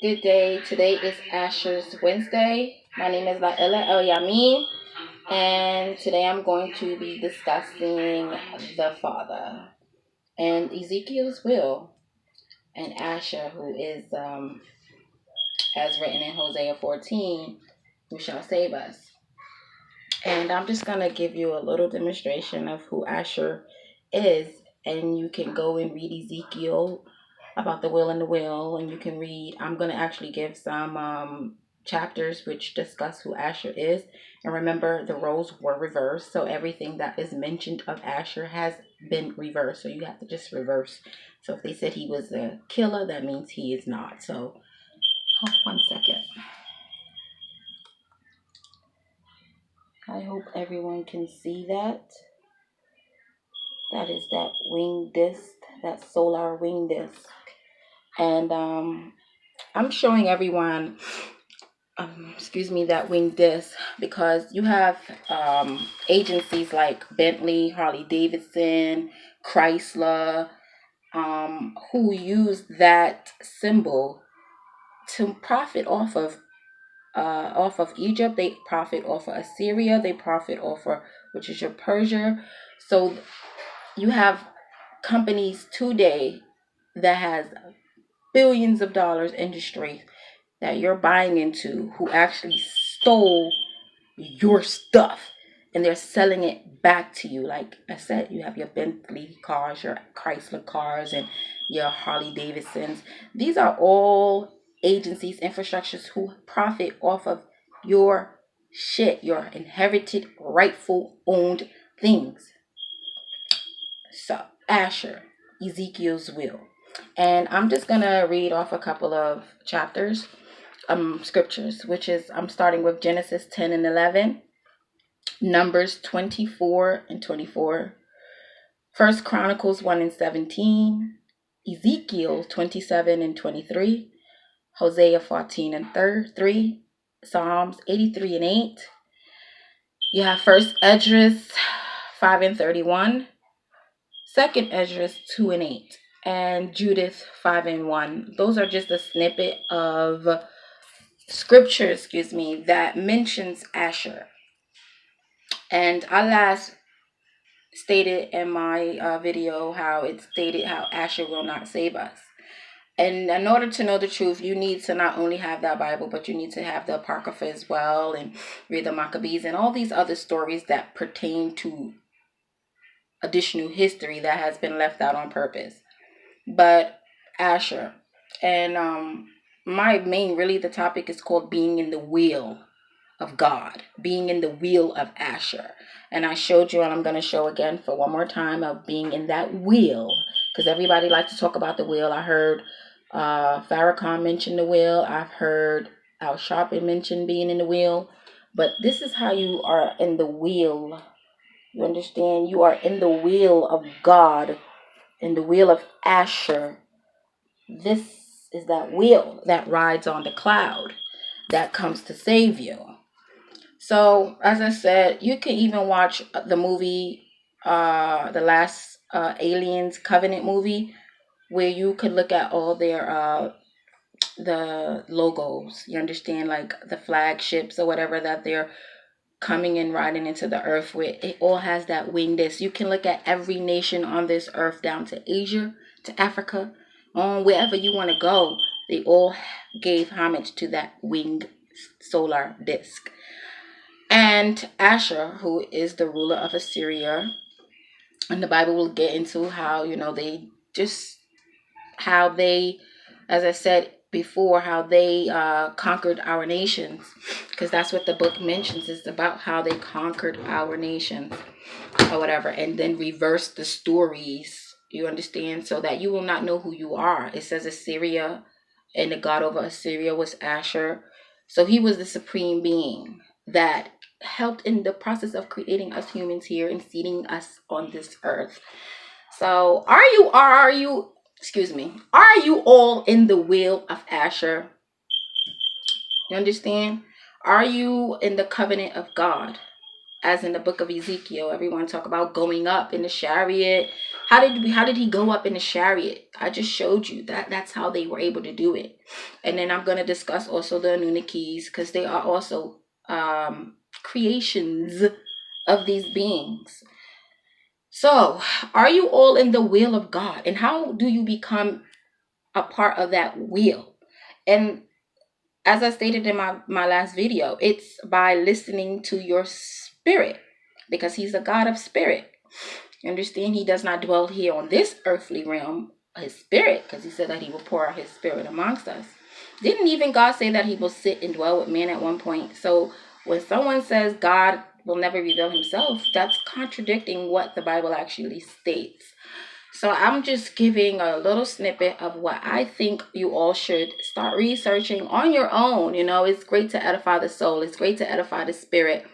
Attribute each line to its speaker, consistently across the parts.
Speaker 1: Good day. Today is Asshur's Wednesday. My name is Yah'Mein, and today I'm going to be discussing the Father and Ezekiel's will and Asshur, who is, as written in Hosea 14, who shall save us. And I'm just going to give you a little demonstration of who Asshur is, and you can go and read Ezekiel about the will and the will, and you can read. I'm going to actually give some chapters which discuss who Asshur is. And remember, the roles were reversed, so everything that is mentioned of Asshur has been reversed, so you have to just reverse. So if they said he was a killer, that means he is not. So one second. I hope everyone can see that. That is that wing disc, that solar wing disc. And I'm showing everyone, that wing disc, because you have agencies like Bentley, Harley Davidson, Chrysler, who use that symbol to profit off of Egypt. They profit off of Assyria. They profit off of, which is your Persia. So you have companies today that has billions of dollars industry that you're buying into who actually stole your stuff, and they're selling it back to you. Like I said, you have your Bentley cars, your Chrysler cars, and your Harley Davidsons. These are all agencies, infrastructures who profit off of your shit, your inherited, rightful, owned things. So, Asshur, Ezekiel's will. And I'm just going to read off a couple of chapters, scriptures, which is, I'm starting with Genesis 10 and 11, Numbers 24 and 24, First Chronicles 1 and 17, Ezekiel 27 and 23, Hosea 14 and 3, Psalms 83 and 8. You have First Esdras 5 and 31, Second Esdras 2 and 8, and Judith 5 and 1. Those are just a snippet of scripture, that mentions Asshur. And I last stated in my video how it stated how Asshur will not save us. And in order to know the truth, you need to not only have that Bible, but you need to have the Apocrypha as well, and read the Maccabees and all these other stories that pertain to additional history that has been left out on purpose. But Asshur, and the topic is called being in the will of God, being in the will of Asshur. And I showed you, and I'm going to show again for one more time, of being in that will, because everybody likes to talk about the will. I heard Farrakhan mention the will. I've heard Al Sharpton mention being in the will. But this is how you are in the will. You understand? You are in the will of God, in the will of Asshur. This is that wheel that rides on the cloud that comes to save you. So, as I said, you can even watch the movie, the last Aliens Covenant movie, where you could look at all their the logos. You understand, like the flagships or whatever that they're coming and riding into the earth with. It all has that wing disc. You can look at every nation on this earth, down to Asia, to Africa, on wherever you want to go. They all gave homage to that winged solar disc. And Asshur, who is the ruler of Assyria, and the Bible will get into how, as I said before, how they conquered our nations, because that's what the book mentions. It's about how they conquered our nations or whatever, and then reversed the stories, you understand, so that you will not know who you are. It says Assyria, and the god over Assyria was Asshur. So he was the supreme being that helped in the process of creating us humans here and seating us on this earth. So are you all in the will of Asshur? You understand? Are you in the covenant of God? As in the book of Ezekiel, everyone talk about going up in the chariot, How did he go up in the chariot? I just showed you that that's how they were able to do it. And then I'm going to discuss also the Anunnakis, because they are also creations of these beings. So, are you all in the will of God? And how do you become a part of that will? And as I stated in my last video, it's by listening to your spirit, because he's a God of spirit. You understand? He does not dwell here on this earthly realm, his spirit, because he said that he will pour out his spirit amongst us. Didn't even God say that he will sit and dwell with man at one point? So when someone says God will never reveal himself, that's contradicting what the Bible actually states. So I'm just giving a little snippet of what I think you all should start researching on your own. You know, it's great to edify the soul. It's great to edify the spirit.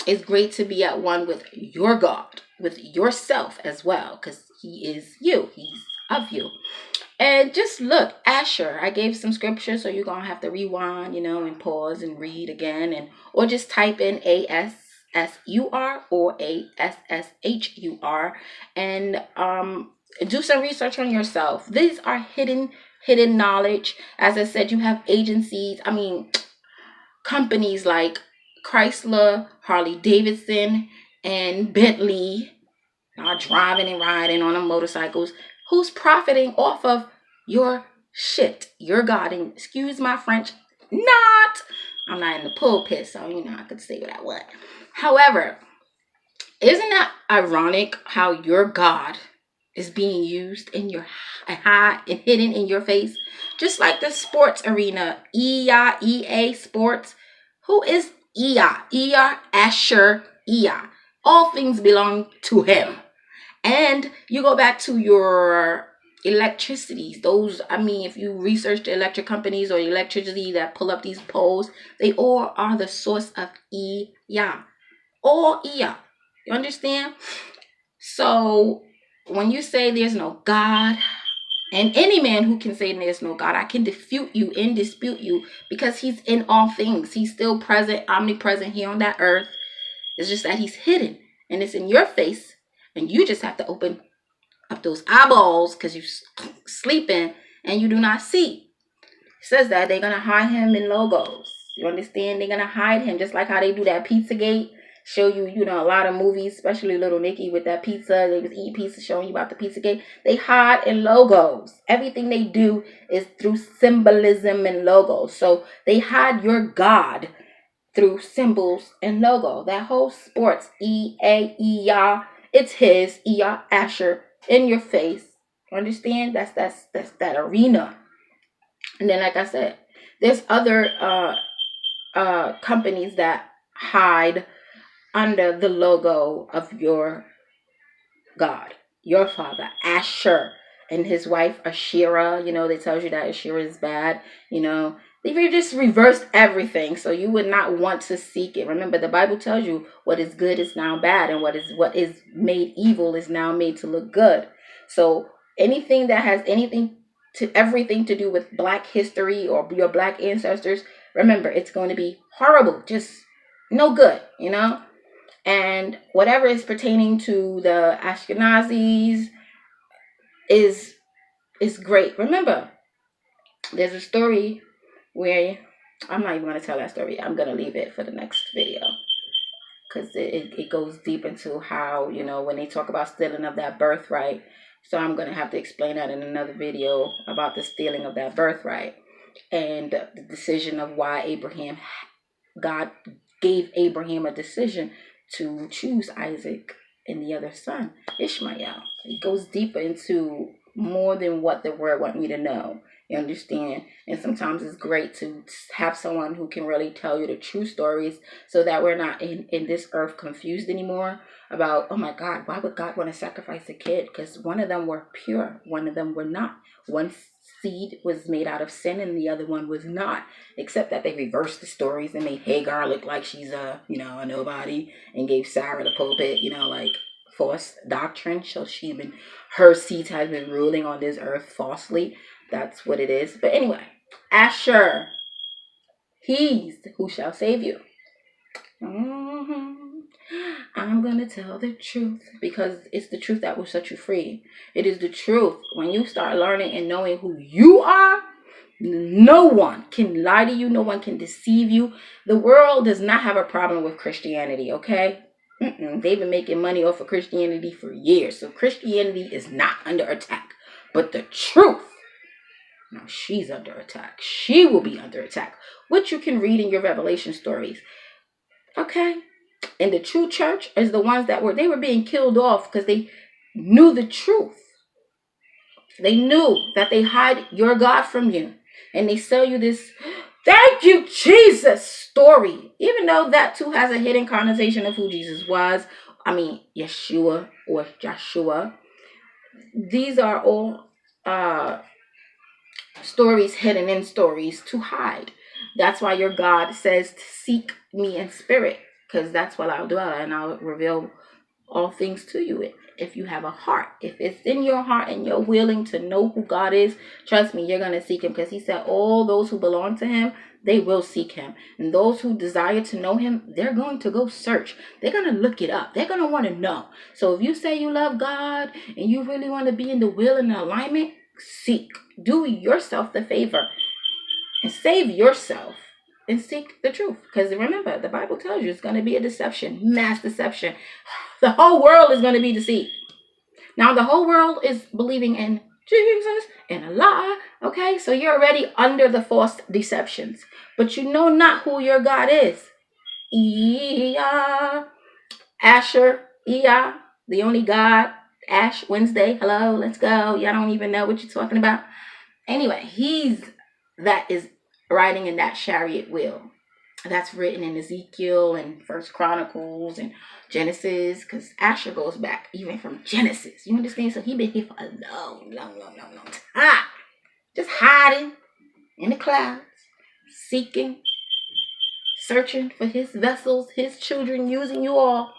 Speaker 1: It's great to be at one with your God, with yourself as well, because he is you. He's of you. And just look, Asshur. I gave some scripture, so you're going to have to rewind, and pause and read again, or just type in Asshur or Asshur, and do some research on yourself. These are hidden knowledge. As I said, you have agencies, companies like Chrysler, Harley Davidson, and Bentley are driving and riding on them motorcycles. Who's profiting off of your shit? Your God. And excuse my French, I'm not in the pulpit, so I could say what I want. However, isn't that ironic how your God is being used in your high and hidden in your face? Just like the sports arena, EA Sports. Who is EA? Asshur, EA. All things belong to him. And you go back to your electricities. Those, if you research the electric companies or electricity that pull up these poles, they all are the source of EA. All EA. You understand? So when you say there's no God, and any man who can say there's no God, I can dispute you, because he's in all things. He's still present, omnipresent here on that earth. It's just that he's hidden, and it's in your face, and you just have to open up those eyeballs because you're sleeping and you do not see. It says that they're going to hide him in logos. You understand? They're going to hide him, just like how they do that Pizzagate. Show you, a lot of movies, especially Little Nicky with that pizza. They was eating pizza, showing you about the Pizzagate. They hide in logos. Everything they do is through symbolism and logos. So they hide your God through symbols and logo. That whole sports, EA, it's his, Asshur, in your face. Understand? That's that arena. And then, like I said, there's other companies that hide under the logo of your God, your father, Asshur, and his wife, Ashira. They tell you that Ashira is bad. They just reversed everything, so you would not want to seek it. Remember, the Bible tells you what is good is now bad, and what is made evil is now made to look good. So anything that has everything to do with Black history or your Black ancestors, remember, it's going to be horrible, just no good, And whatever is pertaining to the Ashkenazis is great. Remember, there's a story where I'm not even going to tell that story. I'm going to leave it for the next video, because it goes deep into how, when they talk about stealing of that birthright. So I'm going to have to explain that in another video about the stealing of that birthright and the decision of why God gave Abraham a decision to choose Isaac and the other son, Ishmael. It goes deeper into more than what the word want me to know. You understand? And sometimes it's great to have someone who can really tell you the true stories, so that we're not in this earth confused anymore about, oh my God, why would God want to sacrifice a kid? Because one of them were pure, one of them were not. One seed was made out of sin and the other one was not, except that they reversed the stories and made Hagar look like she's a nobody, and gave Sarah the pulpit, like false doctrine. So her seeds has been ruling on this earth falsely. That's what it is. But anyway, Asshur, he's who shall save you. I'm going to tell the truth because it's the truth that will set you free. It is the truth. When you start learning and knowing who you are, no one can lie to you. No one can deceive you. The world does not have a problem with Christianity, okay? They've been making money off of Christianity for years. So Christianity is not under attack. But the truth, now she's under attack. She will be under attack. Which you can read in your Revelation stories. Okay? And the true church is the ones that they were being killed off because they knew the truth. They knew that they hide your God from you. And they sell you this, thank you, Jesus story. Even though that too has a hidden connotation of who Jesus was. I mean, Yeshua or Joshua. These are all stories hidden in stories to hide. That's why your God says to seek me in spirit. Because that's what I'll do. And I'll reveal all things to you. If you have a heart, if it's in your heart and you're willing to know who God is, trust me, you're going to seek him. Because he said all those who belong to him, they will seek him. And those who desire to know him, they're going to go search. They're going to look it up. They're going to want to know. So if you say you love God and you really want to be in the will and the alignment, seek. Do yourself the favor and save yourself and seek the truth. Because remember, the Bible tells you it's going to be a deception, mass deception. The whole world is going to be deceived. Now, the whole world is believing in Jesus and Allah. Okay, so you're already under the false deceptions. But you know not who your God is. Asshur, the only God. Ash Wednesday, hello, let's go. Y'all don't even know what you're talking about. Anyway, he's that is riding in that chariot wheel. That's written in Ezekiel and First Chronicles and Genesis, because Asshur goes back even from Genesis. You understand? So he been here for a long time. Just hiding in the clouds, seeking, searching for his vessels, his children, using you all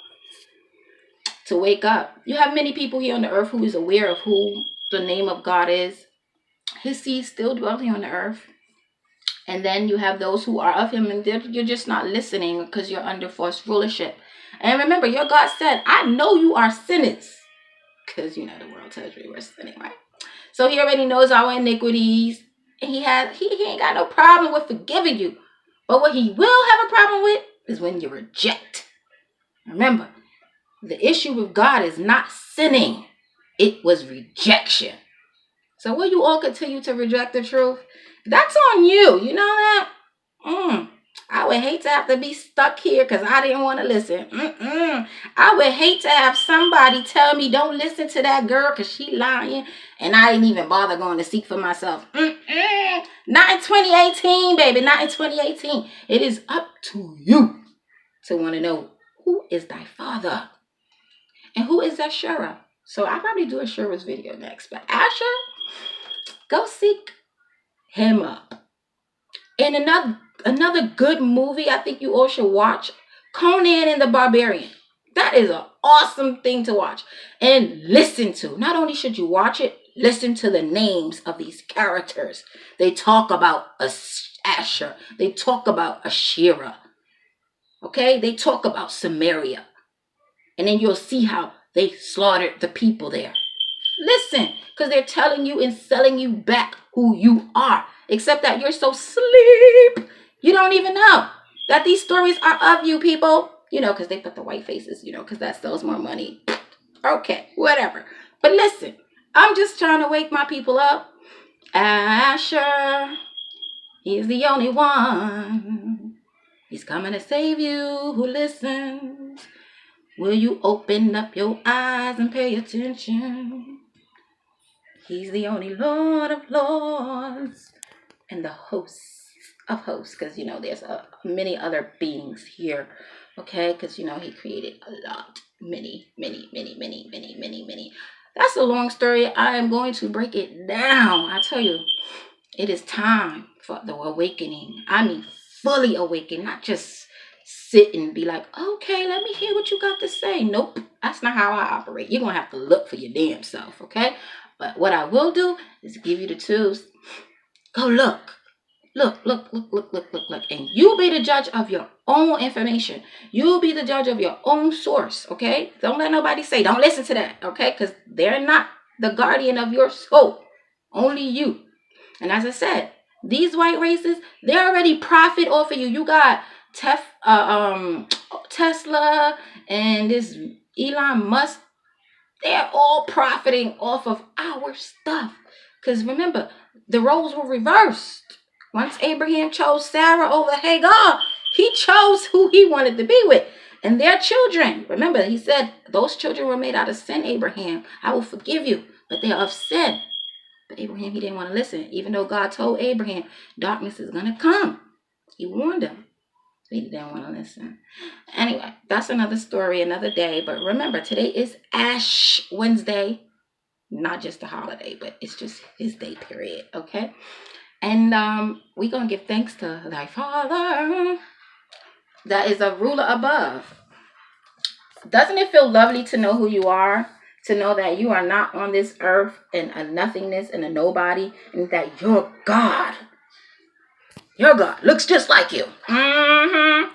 Speaker 1: to wake up. You have many people here on the earth who is aware of who the name of God is. His seed still dwells here on the earth. And then you have those who are of him, and you're just not listening because you're under false rulership. And remember, your God said, I know you are sinners. Because, the world tells you we're sinning, right? So he already knows our iniquities. And he ain't got no problem with forgiving you. But what he will have a problem with is when you reject. Remember, the issue with God is not sinning. It was rejection. So will you all continue to reject the truth? That's on you. You know that? I would hate to have to be stuck here because I didn't want to listen. I would hate to have somebody tell me don't listen to that girl because she lying and I didn't even bother going to seek for myself. Not in 2018, baby. Not in 2018. It is up to you to want to know who is thy father and who is Asshur. So I'll probably do Ashur's video next. But Asshur, go seek him up. And another good movie I think you all should watch, Conan and the Barbarian. That is an awesome thing to watch and listen to. Not only should you watch it, listen to the names of these characters. They talk about Asshur. They talk about Asherah. Okay? They talk about Samaria. And then you'll see how they slaughtered the people there. Listen, because they're telling you and selling you back who you are. Except that you're so sleep. You don't even know that these stories are of you, people. Because they put the white faces, because that sells more money. Okay, whatever. But listen, I'm just trying to wake my people up. Asshur, he's the only one. He's coming to save you who listens. Will you open up your eyes and pay attention? He's the only Lord of Lords and the host of hosts. Because, there's many other beings here. Okay? Because, he created a lot. Many. That's a long story. I am going to break it down. I tell you, it is time for the awakening. I mean, fully awaken. Not just sit and be like, okay, let me hear what you got to say. Nope. That's not how I operate. You're going to have to look for your damn self. Okay? But what I will do is give you the tools. Go look. Look. And you be the judge of your own information. You be the judge of your own source, okay? Don't let nobody say, don't listen to that, okay? Because they're not the guardian of your soul. Only you. And as I said, these white races, they already profit off of you. You got Tesla and this Elon Musk. They're all profiting off of our stuff. Because remember, the roles were reversed. Once Abraham chose Sarah over Hagar, he chose who he wanted to be with. And their children. Remember, he said, those children were made out of sin, Abraham. I will forgive you, but they're of sin. But Abraham, he didn't want to listen. Even though God told Abraham, darkness is going to come. He warned him. He didn't want to listen. Anyway, that's another story, another day. But remember, today is Ash Wednesday. Not just a holiday, but it's just his day, period. Okay? And we're going to give thanks to thy Father that is a ruler above. Doesn't it feel lovely to know who you are? To know that you are not on this earth in a nothingness and a nobody, and that your God looks just like you. And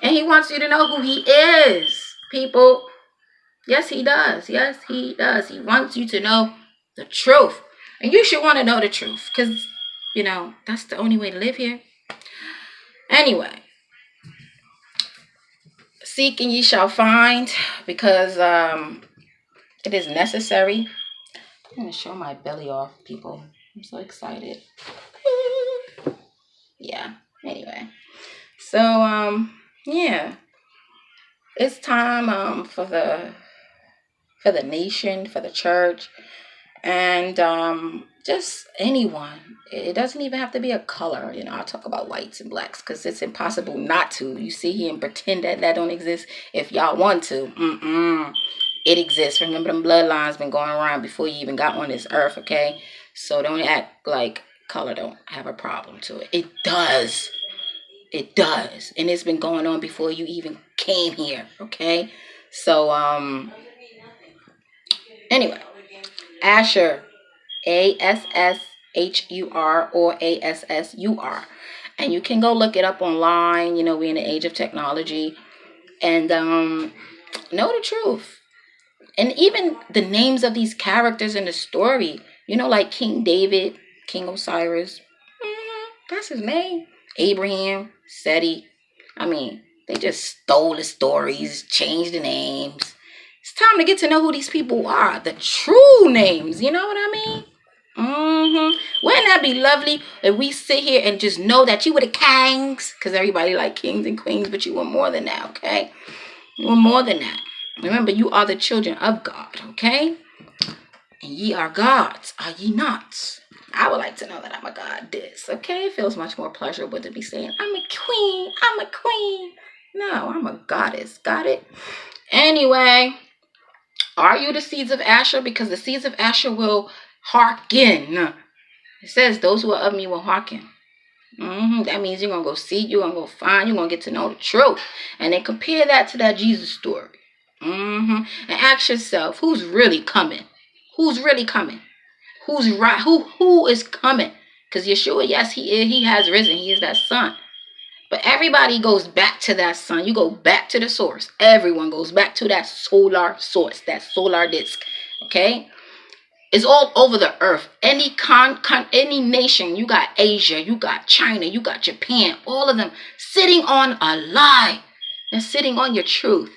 Speaker 1: he wants you to know who he is, people. Yes, he does. Yes, he does. He wants you to know the truth. And you should want to know the truth because, that's the only way to live here. Anyway, seek and ye shall find because it is necessary. I'm going to show my belly off, people. I'm so excited. Yeah. Anyway. So, yeah. It's time for the nation, for the church, and just anyone. It doesn't even have to be a color. I talk about whites and blacks because it's impossible not to. You sit here and pretend that don't exist if y'all want to. It exists. Remember, them bloodlines been going around before you even got on this earth, okay? So don't act like color don't have a problem to it. It does. It does. And it's been going on before you even came here, okay? So, anyway, Asshur, Asshur or Assur. And you can go look it up online. We're in the age of technology. And know the truth. And even the names of these characters in the story, like King David, King Osiris, that's his name. Abraham, Seti. They just stole the stories, changed the names. It's time to get to know who these people are, the true names. You know what I mean? Wouldn't that be lovely if we sit here and just know that you were the kings? Because everybody like kings and queens, but you were more than that, okay? You were more than that. Remember, you are the children of God, okay? And ye are gods, are ye not? I would like to know that I'm a goddess, okay? It feels much more pleasurable to be saying, I'm a queen. No, I'm a goddess. Got it? Anyway, are you the seeds of Asher? Because the seeds of Asher will hearken. It says, those who are of me will hearken. That means you're going to go see, you're going to go find, you're going to get to know the truth. And then compare that to that Jesus story. And ask yourself, who's really coming? Who's really coming? Who's right? Who is coming? Because Yeshua, yes, he has risen. He is that son. But everybody goes back to that sun. You go back to the source. Everyone goes back to that solar source, that solar disk. Okay? It's all over the earth. Any any nation, you got Asia, you got China, you got Japan, all of them sitting on a lie. They're sitting on your truth.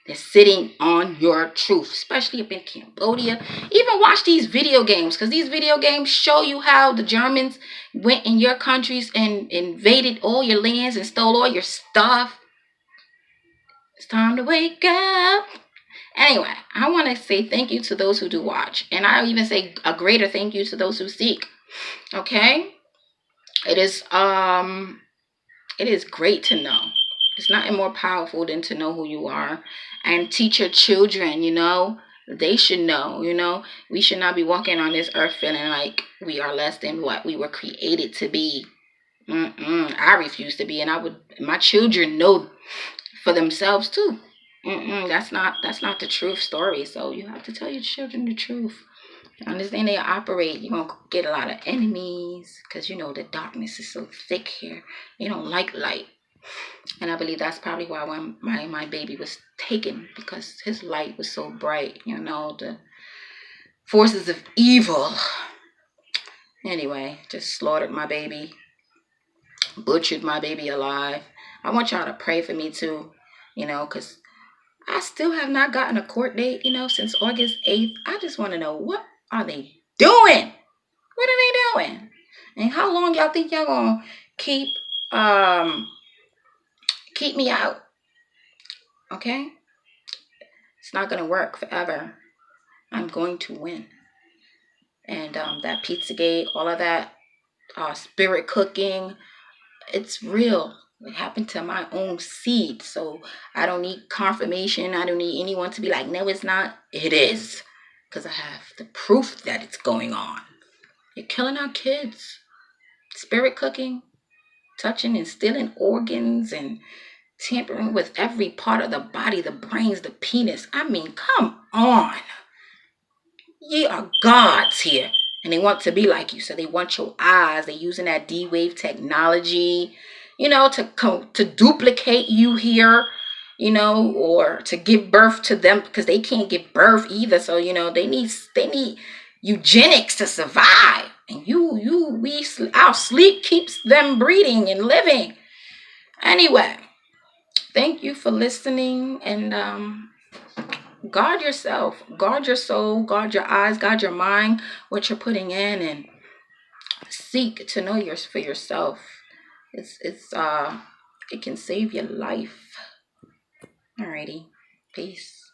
Speaker 1: They're sitting on your truth, especially up in Cambodia. Even watch these video games, because these video games show you how the Germans went in your countries and invaded all your lands and stole all your stuff. It's time to wake up. Anyway, I want to say thank you to those who do watch. And I even say a greater thank you to those who seek. Okay? It is great to know. It's nothing more powerful than to know who you are. And teach your children, they should know, we should not be walking on this earth feeling like we are less than what we were created to be. I refuse to be, and my children know for themselves too. That's not the truth story. So you have to tell your children the truth. Understand they operate. You're going to get a lot of enemies because, the darkness is so thick here. They don't like light. And I believe that's probably why when my baby was taken, because his light was so bright, the forces of evil. Anyway, just slaughtered my baby, butchered my baby alive. I want y'all to pray for me too, because I still have not gotten a court date, since August 8th. I just want to know, what are they doing? What are they doing? And how long y'all think y'all gonna keep me out? Okay? It's not gonna work forever. I'm going to win. And that Pizzagate, all of that spirit cooking, it's real. It happened to my own seed. So I don't need confirmation. I don't need anyone to be like, no, it's not. It is. Because I have the proof that it's going on. You're killing our kids. Spirit cooking, touching and stealing organs and tampering with every part of the body, the brains, the penis. I mean, come on. Ye are gods here. And they want to be like you. So they want your eyes. They're using that D-Wave technology, to duplicate you here, or to give birth to them, because they can't give birth either. So, they need eugenics to survive. And our sleep keeps them breeding and living. Anyway, thank you for listening, and guard yourself, guard your soul, guard your eyes, guard your mind, what you're putting in, and seek to know for yourself. It can save your life. Alrighty, peace.